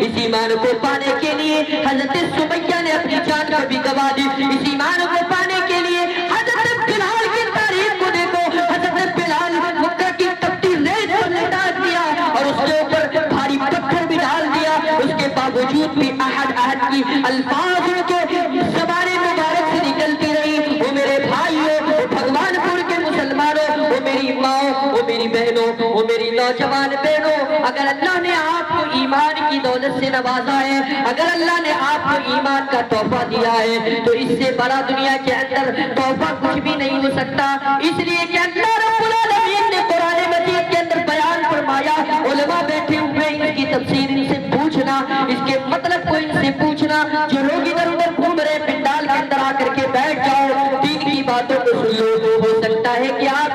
اس ایمان کو پانے کے لیے حضرت سمیہ نے اپنی جان کو بھی گوا دی. اس ایمان کو پانے کے لیے حضرت بلال کی تاریخ کو دیکھو. حضرت بلال مکہ کی تپتی ریت پر لٹا دیا اور اس کے اوپر بھاری پتھر بھی ڈال دیا. اس کے باوجود بھی احد احد کی الفاظ ان کے زبان مبارک سے نکلتی رہی. وہ میرے بھائیوں، وہ بھگوان پور کے مسلمانوں، وہ میری ماں، وہ میری بہنوں، وہ میری نوجوان بہنوں، اگر اللہ نے آپ کو ایمان کی دولت سے نوازا ہے، اگر اللہ نے آپ کو ایمان کا تحفہ دیا ہے، تو اس سے بڑا دنیا کے اندر تحفہ کچھ بھی نہیں ہو سکتا. اس لیے کہ اللہ رب العالمین نے قرآن مجید کے اندر بیان فرمایا. علماء بیٹھے ہوئے ان کی تفسیر ان سے پوچھنا، اس کے مطلب کو ان سے پوچھنا. جو لوگ ادھر ادھر گھوم رہے پنڈال کے اندر آ کر کے بیٹھ جاؤ، دین کی باتوں کو سن لو. ہو سکتا ہے کہ آپ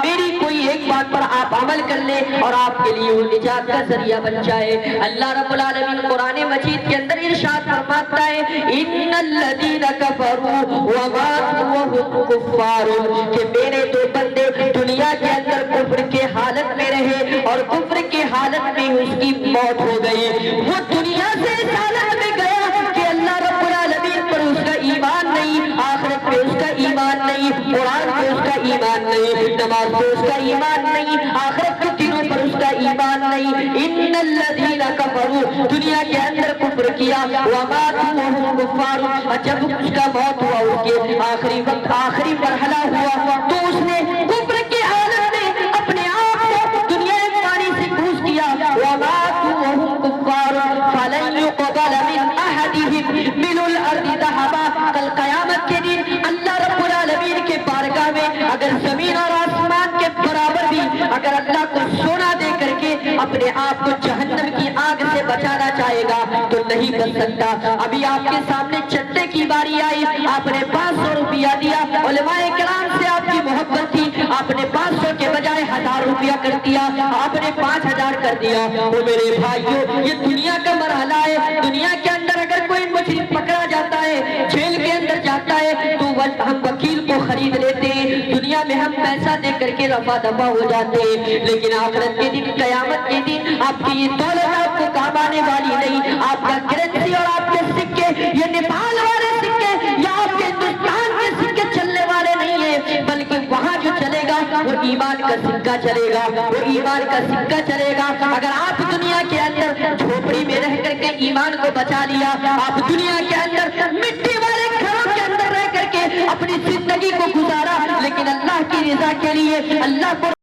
میری کوئی ایک بات پر آپ عمل کر لیں اور آپ کے لیے وہ نجات کا ذریعہ بن جائے. اللہ رب العالمین قرآن مجید کے اندر ارشاد فرماتا ہے ان الذین کفروا وماتوا وهم کفار، کہ میرے دو بندے دنیا کے اندر کفر کے حالت میں رہے اور کفر کے حالت میں اس کی موت ہو گئی. وہ دنیا سے اس حالت میں گیا کہ اللہ رب العالمین پر اس کا ایمان نہیں، آخرت پہ اس کا ایمان نہیں، قرآن پہ اس کا ایمان نہیں، نماز پہ اس کا ایمان نہیں، آخرت کے دنوں پر اس کا ایمان نہیں. ان الذین کفروا، دنیا کے اندر کفر کیا، وماتوا وهم کفار، جب اس کا موت ہوا، اس کے آخری وقت آخری مرحلہ ہوا، تو اس نے کفر کی حالت میں اپنے آپ کو دنیا پانی سے گھوس کیا. وماتوا وهم کفار فلن يقبل من احدهم ملء الارض ذهبا. کل قیامت کے دن اللہ رب العالمین کے بارگاہ میں اگر زمین اور آسمان کے برابر بھی اگر اللہ کو سونا دے کر کے اپنے آپ کو جہنم کی آگ سے بچانا چاہے گا تو نہیں بچ سکتا. ابھی آپ کے سامنے چندے کی باری آئی، آپ نے 500 روپیہ دیا، علماء کرام سے آپ کی محبت تھی، آپ نے 500 کے بجائے 1000 روپیہ کر دیا، آپ نے 5000 کر دیا. وہ میرے بھائیوں، یہ دنیا کا مرحلہ ہے. دنیا کے اندر اگر کوئی مجرم پکڑا جاتا ہے، جیل کے اندر جاتا ہے، تو ہم وکیل کو خرید لیتے ہیں. دنیا میں ہم پیسہ دے کر کے رفع دفع ہو جاتے ہیں، لیکن آخرت کے دن، قیامت کے دن آپ کی یہ دولت آپ کو کام آنے والی نہیں. آپ کا کرنسی اور آپ کے سکے، یہ نیپال والے سکے یا آپ کے ہندوستان کے سکے چلنے والے نہیں ہیں، بلکہ وہاں جو چلے گا وہ ایمان کا سکہ چلے گا، وہ ایمان کا سکہ چلے گا. اگر آپ دنیا کے اندر جھوپڑی میں رہ کر کے ایمان کو بچا لیا، آپ دنیا کے اندر مٹی والے گھروں کے اندر رہ کر کے اپنی زندگی کو گزارا، لیکن اللہ کی رضا کے لیے اللہ کو